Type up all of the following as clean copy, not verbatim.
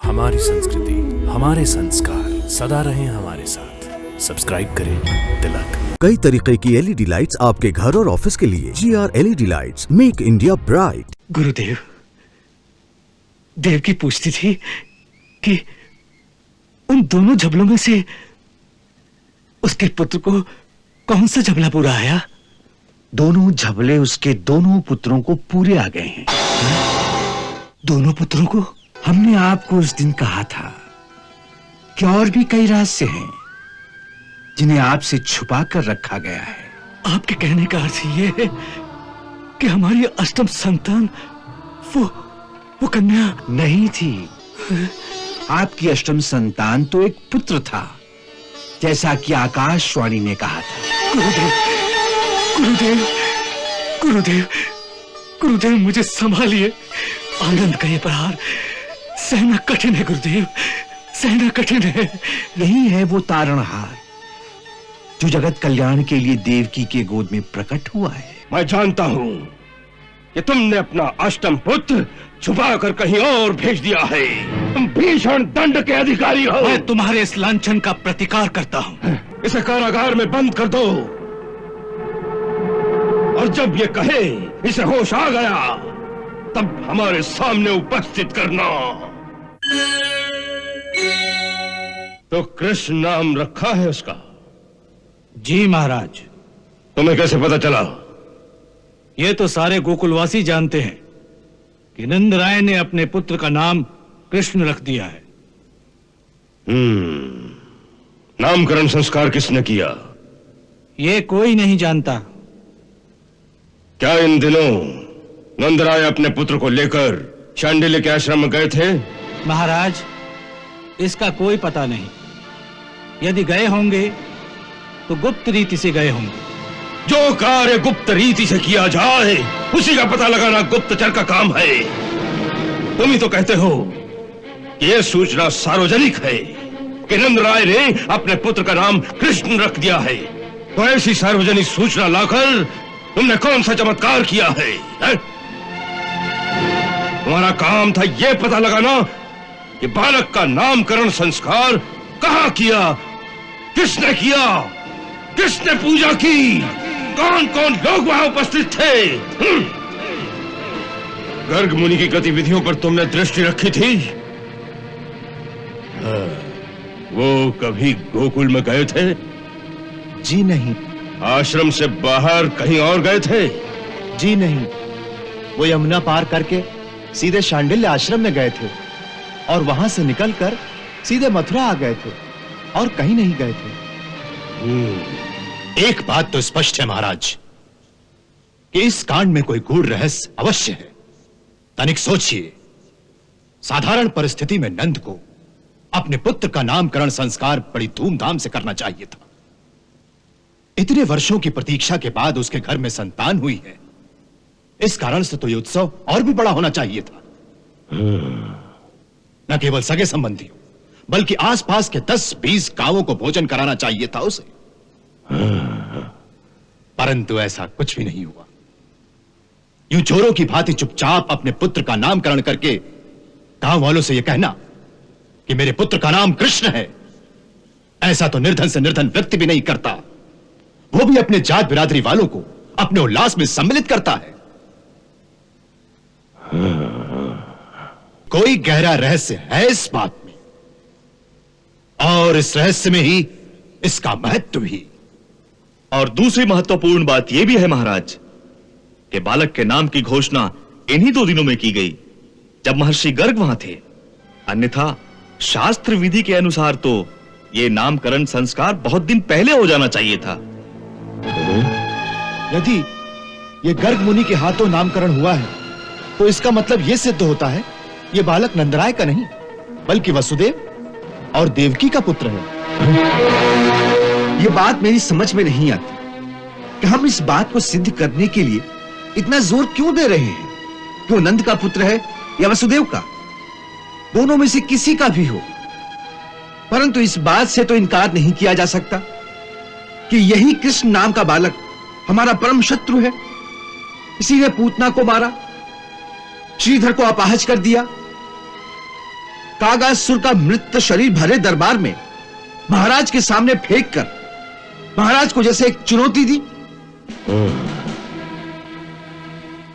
हमारी संस्कृति, हमारे संस्कार सदा रहें हमारे साथ। सब्सक्राइब करें तिलक। कई तरीके की एलईडी लाइट्स आपके घर और ऑफिस के लिए। GR LED lights, make India bright. गुरुदेव, देवकी पूछती थी कि उन दोनों झबलों में से उसके पुत्र को कौन सा झबला पूरा आया? दोनों झबले उसके दोनों पुत्रों को पूरे आ गए हैं। दोनों पुत्रों को? हमने आपको उस दिन कहा था कि और भी कई रहस्य हैं जिन्हें आपसे छुपा कर रखा गया है। आपके कहने का अर्थ ये है कि हमारी अष्टम संतान वो कन्या नहीं थी। आपकी अष्टम संतान तो एक पुत्र था, जैसा कि आकाशवाणी ने कहा था। गुरुदेव, गुरुदेव, गुरुदेव, गुरुदेव, मुझे संभालिए। आनंद का ये प्रहार सहना कठिन है गुरुदेव, सहना कठिन है। यही है वो तारणहार जो जगत कल्याण के लिए देवकी के गोद में प्रकट हुआ है। मैं जानता हूं कि तुमने अपना अष्टम पुत्र छुपा कर कहीं और भेज दिया है। तुम भीषण दंड के अधिकारी हो। मैं तुम्हारे इस लांछन का प्रतिकार करता हूं। इसे कारागार में बंद कर दो, और जब ये कहे इसे होश आ गया तब हमारे सामने उपस्थित करना। तो कृष्ण नाम रखा है उसका? जी महाराज। तुम्हें कैसे पता चला? ये तो सारे गोकुलवासी जानते हैं कि नंदराय ने अपने पुत्र का नाम कृष्ण रख दिया है। नामकरण संस्कार किसने किया? ये कोई नहीं जानता। क्या इन दिनों नंदराय अपने पुत्र को लेकर शांडिल्य के आश्रम में गए थे? महाराज, इसका कोई पता नहीं। यदि गए होंगे तो गुप्त रीति से गए होंगे। जो कार्य गुप्त रीति से किया जाए उसी का पता लगाना गुप्तचर का काम है। तुम ही तो कहते हो कि यह सूचना सार्वजनिक है कि नंदराय ने अपने पुत्र का नाम कृष्ण रख दिया है। तो ऐसी सार्वजनिक सूचना लाकर तुमने कौन सा चमत्कार किया है? तुम्हारा काम था यह पता लगाना कि बालक का नामकरण संस्कार कहां किया, किसने किया, किसने पूजा की, कौन कौन लोग वहां उपस्थित थे। गर्ग मुनि की गतिविधियों पर तुमने दृष्टि रखी थी? वो कभी गोकुल में गए थे? जी नहीं। आश्रम से बाहर कहीं और गए थे? जी नहीं। वो यमुना पार करके सीधे शांडिल्य आश्रम में गए थे और वहां से निकलकर सीधे मथुरा आ गए थे और कहीं नहीं गए थे। एक बात तो स्पष्ट है महाराज कि इस कांड में कोई गूढ़ रहस्य अवश्य है। तनिक सोचिए, साधारण परिस्थिति में नंद को अपने पुत्र का नामकरण संस्कार बड़ी धूमधाम से करना चाहिए था। इतने वर्षों की प्रतीक्षा के बाद उसके घर में संतान हुई है, इस कारण से तो ये उत्सव और भी बड़ा होना चाहिए था। न केवल सगे संबंधियों बल्कि आसपास के 10-20 गांवों को भोजन कराना चाहिए था उसे। परंतु ऐसा कुछ भी नहीं हुआ। यूं चोरों की भांति चुपचाप अपने पुत्र का नामकरण करके गांव वालों से यह कहना कि मेरे पुत्र का नाम कृष्ण है, ऐसा तो निर्धन से निर्धन व्यक्ति भी नहीं करता, वो भी अपने जात बिरादरी वालों को अपने उल्लास में सम्मिलित करता है। कोई गहरा रहस्य है इस बात में, और इस रहस्य में ही इसका महत्व भी। और दूसरी महत्वपूर्ण बात यह भी है महाराज कि बालक के नाम की घोषणा इन्हीं 2 दिनों में की गई जब महर्षि गर्ग वहां थे। अन्यथा शास्त्र विधि के अनुसार तो यह नामकरण संस्कार बहुत दिन पहले हो जाना चाहिए था। यदि ये गर्ग मुनि के हाथों नामकरण हुआ है तो इसका मतलब यह सिद्ध होता है ये बालक नंदराय का नहीं बल्कि वसुदेव और देवकी का पुत्र है। ये बात मेरी समझ में नहीं आती कि हम इस बात को सिद्ध करने के लिए इतना जोर क्यों दे रहे हैं कि वो नंद का पुत्र है या वसुदेव का, दोनों में से किसी का भी हो। परंतु इस बात से तो इनकार नहीं किया जा सकता कि यही कृष्ण नाम का बालक हमारा परम शत्रु है। इसी ने पूतना को मारा, श्रीधर को अपाहज कर दिया, कागासुर का मृत शरीर भरे दरबार में महाराज के सामने फेंक कर महाराज को जैसे एक चुनौती दी।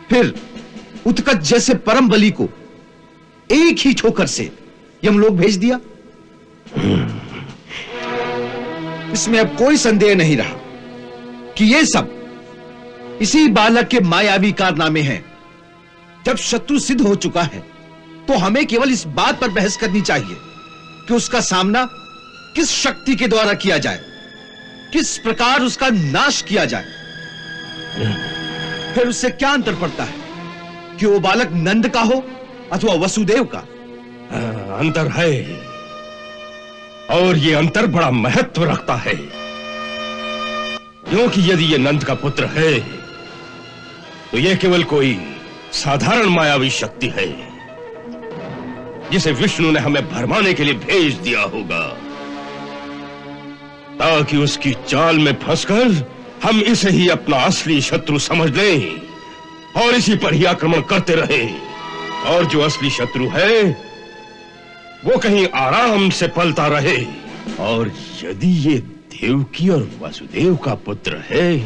फिर उत्कच जैसे परम बलि को एक ही ठोकर से यमलोक भेज दिया। इसमें अब कोई संदेह नहीं रहा कि ये सब इसी बालक के मायावी कारनामे हैं। जब शत्रु सिद्ध हो चुका है तो हमें केवल इस बात पर बहस करनी चाहिए कि उसका सामना किस शक्ति के द्वारा किया जाए, किस प्रकार उसका नाश किया जाए। फिर उससे क्या अंतर पड़ता है कि वो बालक नंद का हो अथवा वसुदेव का? अंतर है, और ये अंतर बड़ा महत्व रखता है, क्योंकि यदि ये नंद का पुत्र है तो ये केवल कोई साधारण मायावी शक्ति है जिसे विष्णु ने हमें भरमाने के लिए भेज दिया होगा, ताकि उसकी चाल में फंसकर हम इसे ही अपना असली शत्रु समझ लें और इसी पर ही आक्रमण करते रहें। और जो असली शत्रु है वो कहीं आराम से पलता रहे। और यदि ये देवकी और वसुदेव का पुत्र है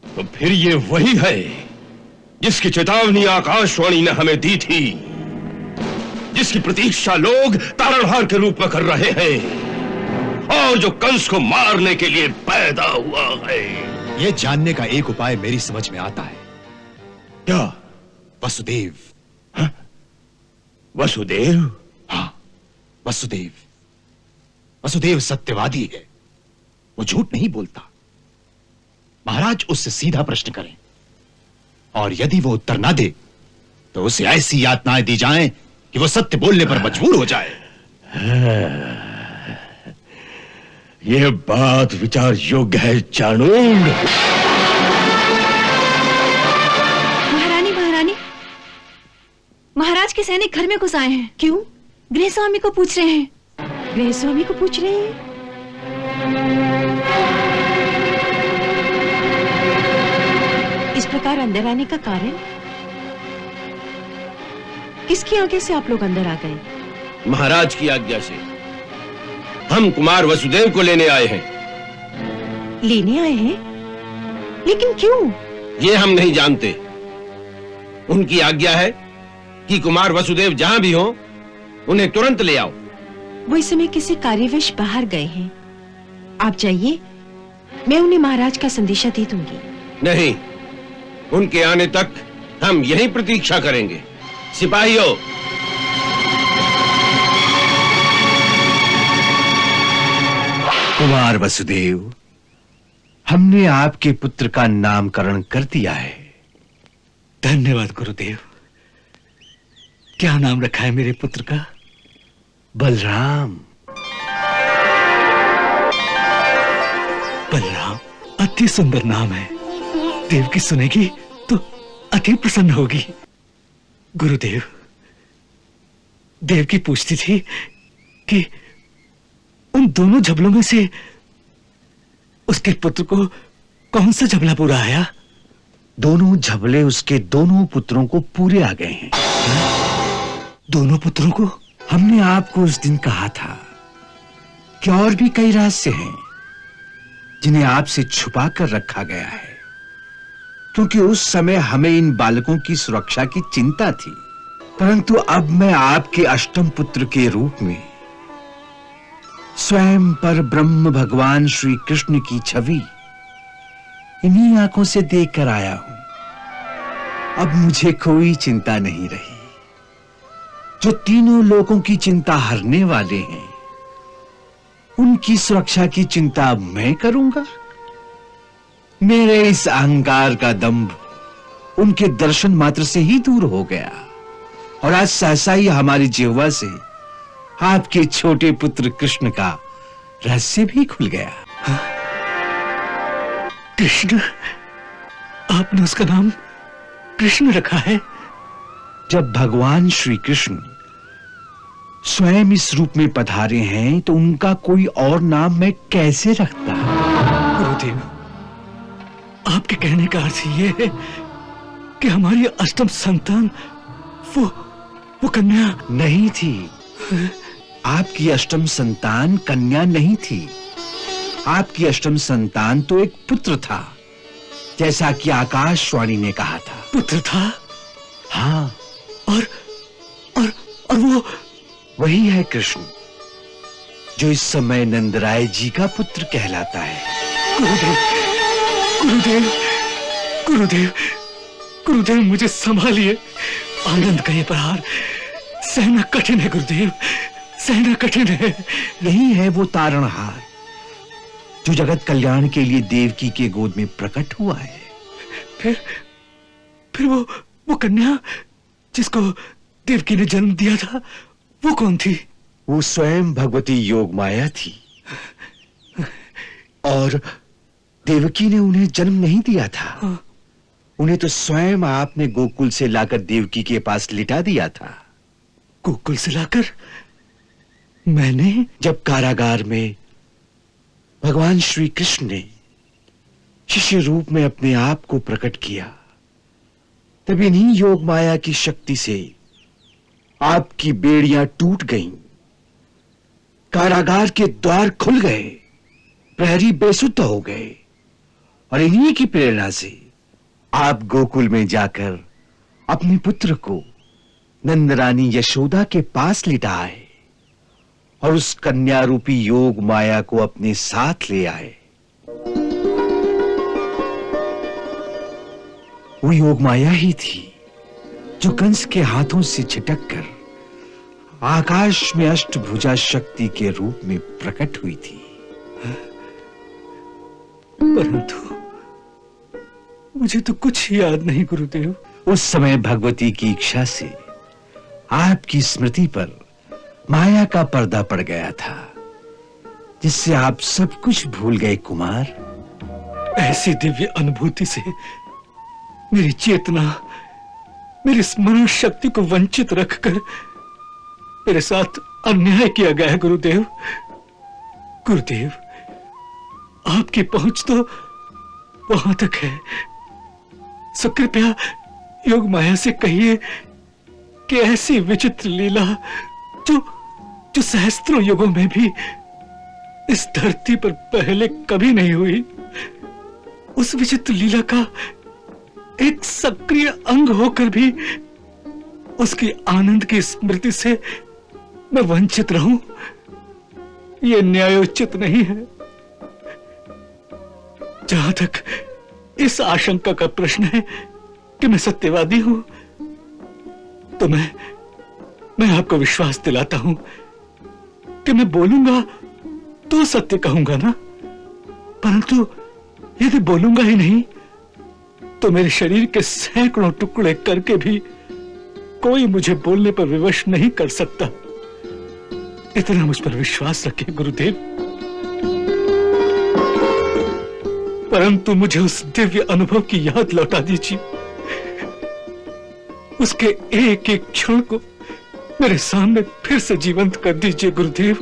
तो फिर ये वही है जिसकी चेतावनी आकाशवाणी ने हमें दी थी, जिसकी प्रतीक्षा लोग तारणहार के रूप में कर रहे हैं, और जो कंस को मारने के लिए पैदा हुआ है। यह जानने का एक उपाय मेरी समझ में आता है। क्या? वसुदेव। हाँ? वसुदेव? हाँ, वसुदेव। वसुदेव सत्यवादी है, वो झूठ नहीं बोलता। महाराज उससे सीधा प्रश्न करें, और यदि वो उत्तर ना दे तो उसे ऐसी यातनाएं दी जाएं कि वो सत्य बोलने पर मजबूर हो जाए। यह बात विचार योग्य है चाणूर। महारानी, महारानी, महाराज के सैनिक घर में घुस आए हैं। क्यों? गृहस्वामी को पूछ रहे हैं। गृहस्वामी को पूछ रहे हैं? इस प्रकार अंदर आने का कारण? किसकी आज्ञा से आप लोग अंदर आ गए? महाराज की आज्ञा से। हम कुमार वसुदेव को लेने आए हैं। लेने आए हैं? लेकिन क्यों? ये हम नहीं जानते। उनकी आज्ञा है कि कुमार वसुदेव जहां भी हो उन्हें तुरंत ले आओ। वो इस समय किसी कार्यवश बाहर गए हैं। आप जाइए, मैं उन्हें महाराज का संदेशा दे दूंगी। नहीं, उनके आने तक हम यहीं प्रतीक्षा करेंगे। सिपाहियों, कुमार वसुदेव, हमने आपके पुत्र का नामकरण कर दिया है। धन्यवाद गुरुदेव। क्या नाम रखा है मेरे पुत्र का? बलराम। बलराम अति सुंदर नाम है। देवकी सुनेगी तो अति प्रसन्न होगी। गुरुदेव, देवकी पूछती थी कि उन दोनों झबलों में से उसके पुत्र को कौन सा झबला पूरा आया? दोनों झबले उसके दोनों पुत्रों को पूरे आ गए हैं। दोनों पुत्रों को? हमने आपको उस दिन कहा था कि और भी कई रहस्य हैं जिन्हें आपसे छुपा कर रखा गया है, क्योंकि उस समय हमें इन बालकों की सुरक्षा की चिंता थी। परंतु अब मैं आपके अष्टम पुत्र के रूप में स्वयं पर ब्रह्म भगवान श्री कृष्ण की छवि इन्हीं आंखों से देखकर आया हूं। अब मुझे कोई चिंता नहीं रही। जो तीनों लोगों की चिंता हरने वाले हैं, उनकी सुरक्षा की चिंता अब मैं करूंगा। मेरे इस अहंकार का दंभ उनके दर्शन मात्र से ही दूर हो गया, और आज सहसा ही हमारी जिह्वा से आपके छोटे पुत्र कृष्ण का रहस्य भी खुल गया। कृष्ण? आपने उसका नाम कृष्ण रखा है? जब भगवान श्री कृष्ण स्वयं इस रूप में पधारे हैं तो उनका कोई और नाम मैं कैसे रखता? गुरुदेव, आपके कहने का अर्थ ये है कि हमारी अष्टम संतान वो कन्या नहीं थी। आपकी अष्टम संतान कन्या नहीं थी। आपकी अष्टम संतान तो एक पुत्र था, जैसा कि आकाशवाणी ने कहा था। पुत्र था? हाँ, और वो वही है कृष्ण, जो इस समय नंदराय जी का पुत्र कहलाता है। गुरुदेव, गुरुदेव, गुरुदेव, गुरुदेव, मुझे संभालिए। आनंद का ये प्रहार सहना कठिन है गुरुदेव, सहना कठिन है। यही है वो तारणहार जो जगत कल्याण के लिए देवकी के गोद में प्रकट हुआ है। फिर वो कन्या जिसको देवकी ने जन्म दिया था, वो कौन थी? वो स्वयं भगवती योग माया थी, और देवकी ने उन्हें जन्म नहीं दिया था। उन्हें तो स्वयं आपने गोकुल से लाकर देवकी के पास लिटा दिया था। गोकुल से लाकर? मैंने? जब कारागार में भगवान श्री कृष्ण ने शिष्य रूप में अपने आप को प्रकट किया, तब इन्हीं योग माया की शक्ति से आपकी बेड़ियां टूट गईं, कारागार के द्वार खुल गए, प्रहरी बेसुध हो गए, और इन्हीं की प्रेरणा से आप गोकुल में जाकर अपने पुत्र को नंदरानी यशोदा के पास लिटा आए और उस कन्या रूपी योग माया को अपने साथ ले आए। वो योग माया ही थी जो कंस के हाथों से छिटक कर आकाश में अष्टभुजा शक्ति के रूप में प्रकट हुई थी। परंतु मुझे तो कुछ याद नहीं गुरुदेव। उस समय भगवती की इच्छा से आपकी स्मृति पर माया का पर्दा पड़ गया था, जिससे आप सब कुछ भूल गए कुमार। ऐसी दिव्य अनुभूति से मेरी चेतना, मेरी स्मरण शक्ति को वंचित रखकर मेरे साथ अन्याय किया गया है गुरुदेव। गुरुदेव, आपकी पहुंच तो वहां तक है, सो कृपया योग माया से कहिए कि ऐसी विचित्र लीला जो सहस्त्रों युगों में भी इस धरती पर पहले कभी नहीं हुई, उस विचित्र लीला का एक सक्रिय अंग होकर भी उसकी आनंद की स्मृति से मैं वंचित रहूं, यह न्यायोचित नहीं है। जहां तक इस आशंका का प्रश्न है कि मैं सत्यवादी हूं, तो मैं आपको विश्वास दिलाता हूं कि मैं बोलूंगा तो सत्य कहूंगा ना, परंतु यदि बोलूंगा ही नहीं तो मेरे शरीर के सैकड़ों टुकड़े करके भी कोई मुझे बोलने पर विवश नहीं कर सकता। इतना मुझ पर विश्वास रखिए गुरुदेव। परंतु मुझे उस दिव्य अनुभव की याद लौटा दीजिए, उसके एक एक क्षण को मेरे सामने फिर से जीवंत कर दीजिए गुरुदेव,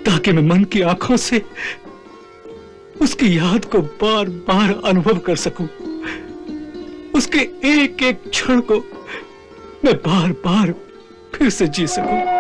ताकि मैं मन की आंखों से उसकी याद को बार बार अनुभव कर सकूं, उसके एक एक क्षण को मैं बार बार फिर से जी सकूं।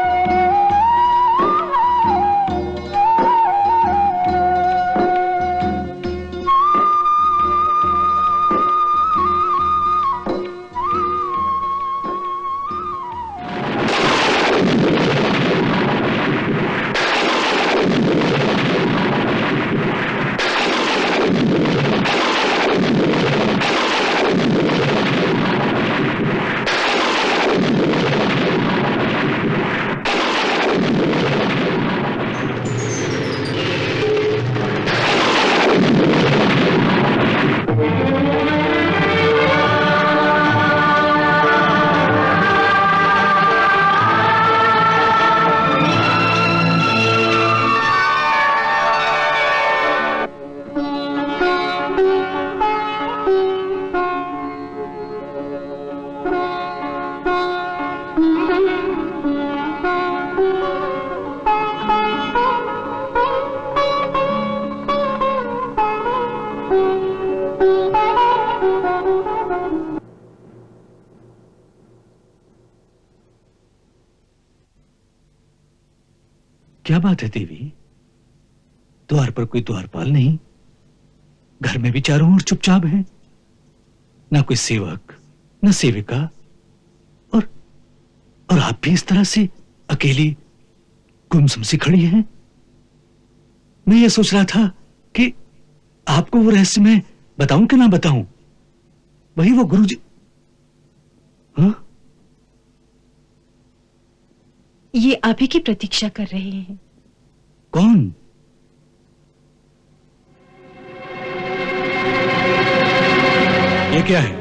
क्या बात है देवी? द्वार पर कोई द्वारपाल नहीं, घर में भी चारों ओर चुपचाप है, ना कोई सेवक न सेविका, और आप भी इस तरह से अकेली गुमसुम सी खड़ी हैं। मैं ये सोच रहा था कि आपको वो रहस्य मैं बताऊं कि ना बताऊं। वही वो गुरुजी। हाँ? ये आप ही की प्रतीक्षा कर रहे हैं। कौन? ये क्या है?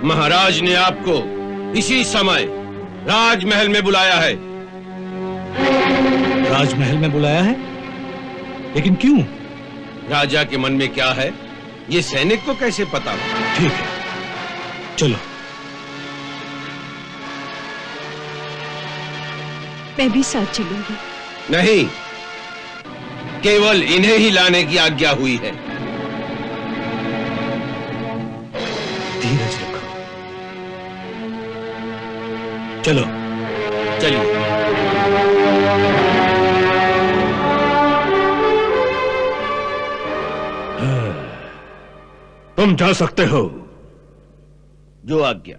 महाराज ने आपको इसी समय राजमहल में बुलाया है। राजमहल में बुलाया है? लेकिन क्यों? राजा के मन में क्या है, ये सैनिक को कैसे पता? ठीक है, चलो। मैं भी साथ चलूंगी। नहीं, केवल इन्हें ही लाने की आज्ञा हुई है। धीरज रखो। चलो। चलिए। तुम जा सकते हो। जो आज्ञा।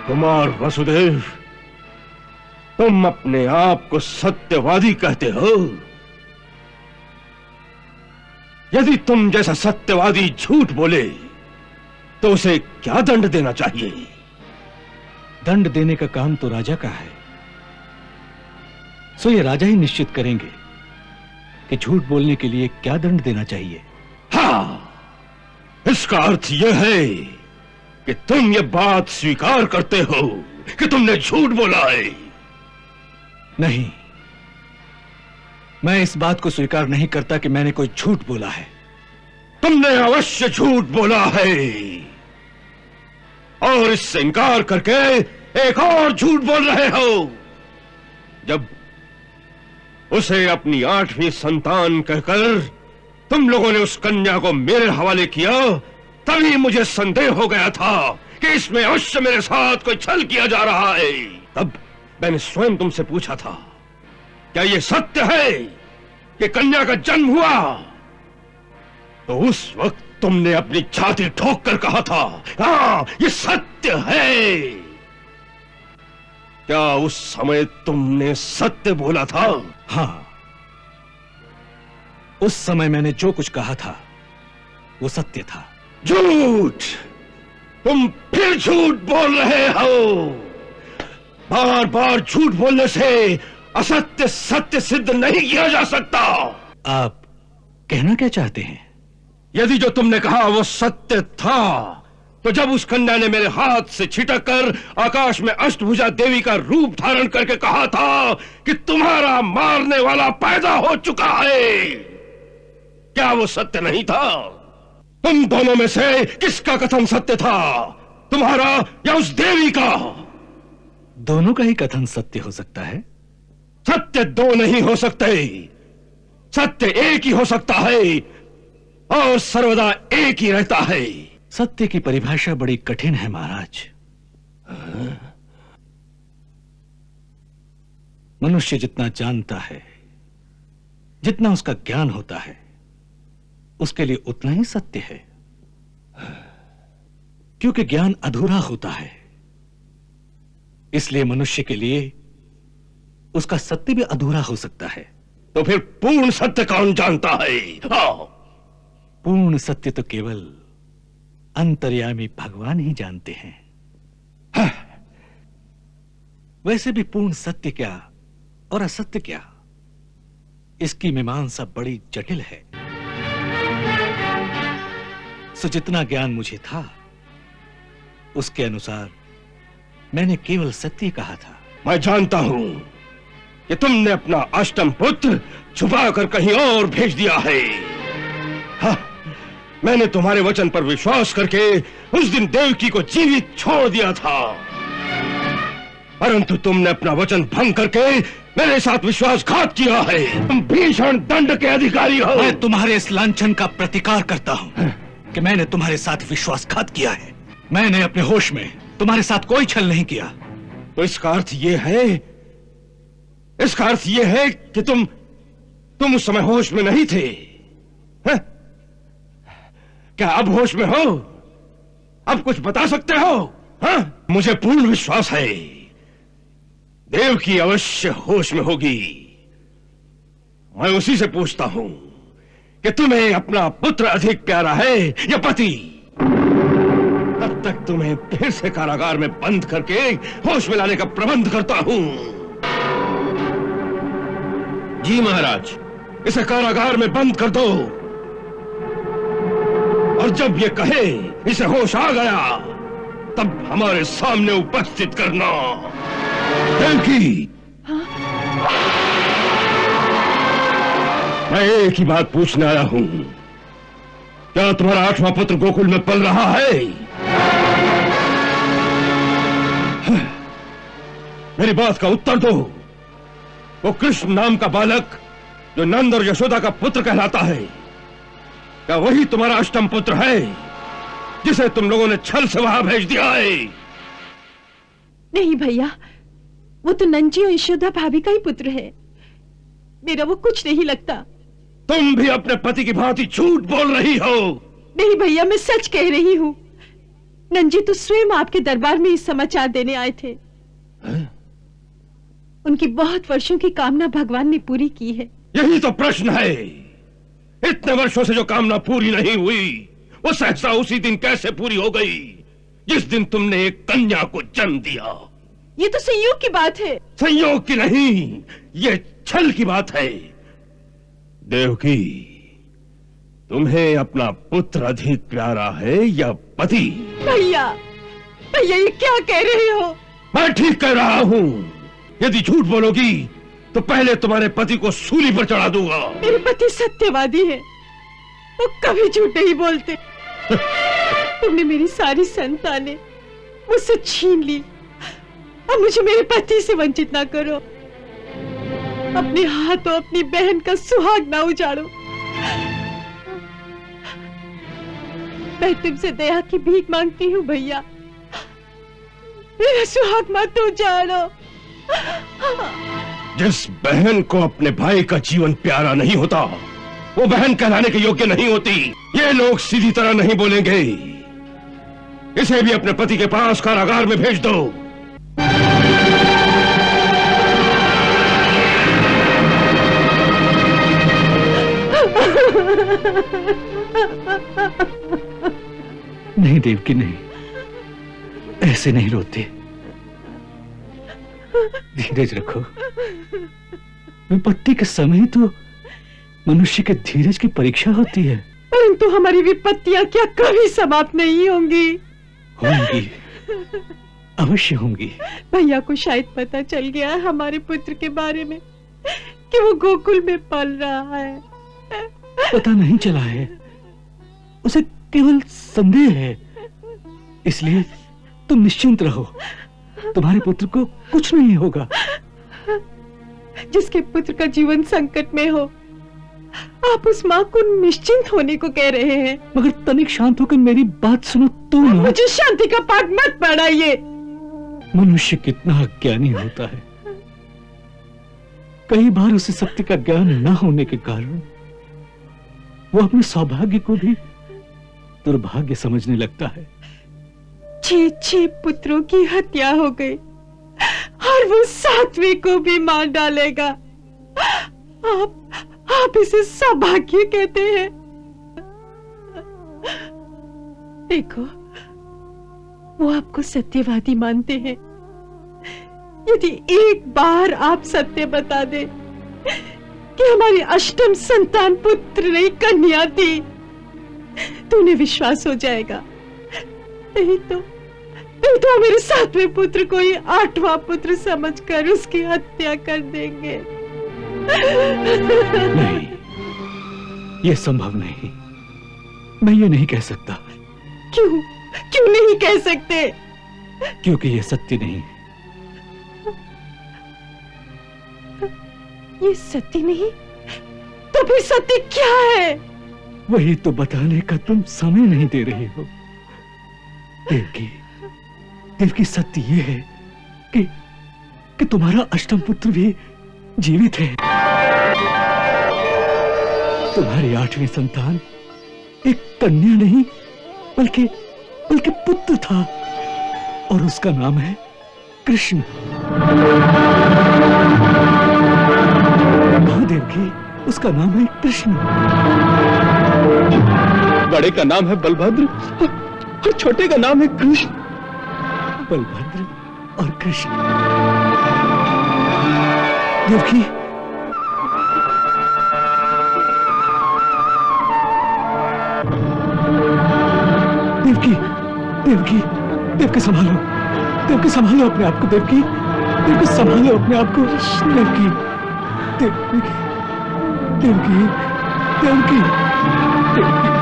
कुमार वसुदेव, तुम अपने आप को सत्यवादी कहते हो। यदि तुम जैसा सत्यवादी झूठ बोले तो उसे क्या दंड देना चाहिए? दंड देने का काम तो राजा का है, सो ये राजा ही निश्चित करेंगे कि झूठ बोलने के लिए क्या दंड देना चाहिए। हाँ, इसका अर्थ यह है कि तुम ये बात स्वीकार करते हो कि तुमने झूठ बोला है। नहीं, मैं इस बात को स्वीकार नहीं करता कि मैंने कोई झूठ बोला है। तुमने अवश्य झूठ बोला है, और इससे इनकार करके एक और झूठ बोल रहे हो। जब उसे अपनी 8वीं संतान कहकर तुम लोगों ने उस कन्या को मेरे हवाले किया, तभी मुझे संदेह हो गया था कि इसमें अवश्य मेरे साथ कोई छल किया जा रहा है। तब मैंने स्वयं तुमसे पूछा था, क्या यह सत्य है कि कन्या का जन्म हुआ? तो उस वक्त तुमने अपनी छाती ठोक कर कहा था, हाँ, ये सत्य है। क्या उस समय तुमने सत्य बोला था? हाँ, उस समय मैंने जो कुछ कहा था वो सत्य था। झूठ! तुम फिर झूठ बोल रहे हो। बार बार झूठ बोलने से असत्य सत्य सिद्ध नहीं किया जा सकता। आप कहना क्या चाहते हैं? यदि जो तुमने कहा वो सत्य था, तो जब उस कन्या ने मेरे हाथ से छिटक कर आकाश में अष्टभुजा देवी का रूप धारण करके कहा था कि तुम्हारा मारने वाला पैदा हो चुका है, क्या वो सत्य नहीं था? तुम दोनों में से किसका कथन सत्य था, तुम्हारा या उस देवी का? दोनों का ही कथन सत्य हो सकता है। सत्य दो नहीं हो सकते, सत्य एक ही हो सकता है, और सर्वदा एक ही रहता है। सत्य की परिभाषा बड़ी कठिन है महाराज। मनुष्य जितना जानता है, जितना उसका ज्ञान होता है, उसके लिए उतना ही सत्य है, क्योंकि ज्ञान अधूरा होता है। इसलिए मनुष्य के लिए उसका सत्य भी अधूरा हो सकता है। तो फिर पूर्ण सत्य कौन जानता है? हाँ। पूर्ण सत्य तो केवल अंतर्यामी भगवान ही जानते हैं। हाँ। वैसे भी पूर्ण सत्य क्या और असत्य क्या, इसकी मीमांसा बड़ी जटिल है। सो जितना ज्ञान मुझे था उसके अनुसार मैंने केवल सत्य कहा था। मैं जानता हूं कि तुमने अपना अष्टम पुत्र छुपा कर कहीं और भेज दिया है। हाँ, मैंने तुम्हारे वचन पर विश्वास करके उस दिन देवकी को जीवित छोड़ दिया था। परंतु तुमने अपना वचन भंग करके मेरे साथ विश्वासघात किया है। तुम भीषण दंड के अधिकारी हो। मैं तुम्हारे इस लांछन का प्रतिकार करता हूं कि मैंने तुम्हारे साथ विश्वासघात किया है। मैंने अपने होश में तुम्हारे साथ कोई छल नहीं किया। तो इसका अर्थ यह है, इसका अर्थ यह है कि तुम उस समय होश में नहीं थे। हैं? क्या अब होश में हो? अब कुछ बता सकते हो? हाँ? मुझे पूर्ण विश्वास है देवकी अवश्य होश में होगी। मैं उसी से पूछता हूं कि तुम्हें अपना पुत्र अधिक प्यारा है या पति? तब तक तुम्हें फिर से कारागार में बंद करके होश में लाने का प्रबंध करता हूं। जी महाराज, इसे कारागार में बंद कर दो, और जब ये कहे इसे होश आ गया तब हमारे सामने उपस्थित करना। देवकी, मैं एक ही बात पूछने आया हूं, क्या तुम्हारा 8वां पुत्र गोकुल में पल रहा है? मेरी बात का उत्तर दो। वो कृष्ण नाम का बालक जो नंद और यशोदा का पुत्र कहलाता है, क्या वही तुम्हारा अष्टम पुत्र है जिसे तुम लोगों ने छल से वहां भेज दिया है? नहीं भैया, वो तो नंजी और यशोदा भाभी का ही पुत्र है। मेरा वो कुछ नहीं लगता। तुम भी अपने पति की भांति झूठ बोल रही हो। नहीं भैया, मैं सच कह रही हूँ। नंजी तो स्वयं आपके दरबार में इस समाचार देने आए थे। उनकी बहुत वर्षों की कामना भगवान ने पूरी की है। यही तो प्रश्न है। इतने वर्षों से जो कामना पूरी नहीं हुई, वो सहसा उसी दिन कैसे पूरी हो गई जिस दिन तुमने एक कन्या को जन्म दिया? ये तो संयोग की बात है। संयोग की नहीं, ये छल की बात है। देवकी, तुम्हें अपना पुत्र अधिक प्यारा है या पति? भैया, भैया ये क्या कह रहे हो? मैं ठीक कह रहा हूं। यदि झूठ बोलोगी तो पहले तुम्हारे पति को सूली पर चढ़ा दूंगा। मेरे पति सत्यवादी है, वो कभी झूठ नहीं बोलते। तुमने मेरी सारी संतानें मुझसे छीन ली। अब मुझे मेरे पति से वंचित ना करो। अपने हाथों अपनी बहन का सुहाग ना उजाड़ो। मैं तुमसे दया की भीख मांगती हूँ भैया, मेरा सुहाग मत उजाड़ो। जिस बहन को अपने भाई का जीवन प्यारा नहीं होता, वो बहन कहलाने के योग्य नहीं होती। ये लोग सीधी तरह नहीं बोलेंगे। इसे भी अपने पति के पास कारागार में भेज दो। नहीं देवकी, नहीं, ऐसे नहीं रोते। धीरज रखो। विपत्ति के समय तो मनुष्य के धीरज की परीक्षा होती है। परंतु हमारी विपत्तियां क्या कभी समाप्त नहीं होंगी? होंगी, अवश्य होंगी। भैया को शायद पता चल गया है हमारे पुत्र के बारे में कि वो गोकुल में पल रहा है। पता नहीं चला है, उसे केवल संदेह है। इसलिए तुम निश्चिंत रहो, तुम्हारे पुत्र को कुछ नहीं होगा। जिसके पुत्र का जीवन संकट में हो, आप उस माँ को निश्चिंत होने को कह रहे हैं। मगर तनिक शांत होकर मेरी बात सुनो तो ना। मुझे शांति का पाठ मत पढ़ाइए। मनुष्य कितना अज्ञानी होता है। कई बार उसे सत्य का ज्ञान न होने के कारण वो अपने सौभाग्य को भी दुर्भाग्य समझने लगता है। 6 पुत्रों की हत्या हो गई और वो 7वें को भी मार डालेगा। आप इसे सौभाग्य कहते हैं? देखो, वो आपको सत्यवादी मानते हैं। यदि एक बार आप सत्य बता दे कि हमारी अष्टम संतान पुत्र नहीं कन्या थी, तो उन्हें विश्वास हो जाएगा। नहीं तो मेरे 7वें पुत्र को ही 8वां पुत्र समझकर उसकी हत्या कर देंगे। नहीं, यह संभव नहीं। मैं ये नहीं कह सकता। क्यों नहीं कह सकते? क्योंकि यह सत्य नहीं है। ये सत्य नहीं तो फिर सत्य क्या है? वही तो बताने का तुम समय नहीं दे रही हो। देवकी, देवकी सत्य ये है कि तुम्हारा अष्टम पुत्र भी जीवित है। तुम्हारी 8वीं संतान एक कन्या नहीं बल्कि पुत्र था और उसका नाम है कृष्ण। हाँ देवकी, उसका नाम है कृष्ण। बड़े का नाम है बलभद्र और छोटे का नाम है कृष्ण। बलभद्र और कृष्ण। देवकी, देवकी, देवकी, देवकी संभालो, देवकी संभालो अपने आप को। देवकी, देवकी संभालो अपने आप को। देवकी, देवकी, देवकी, देवकी, देवकी।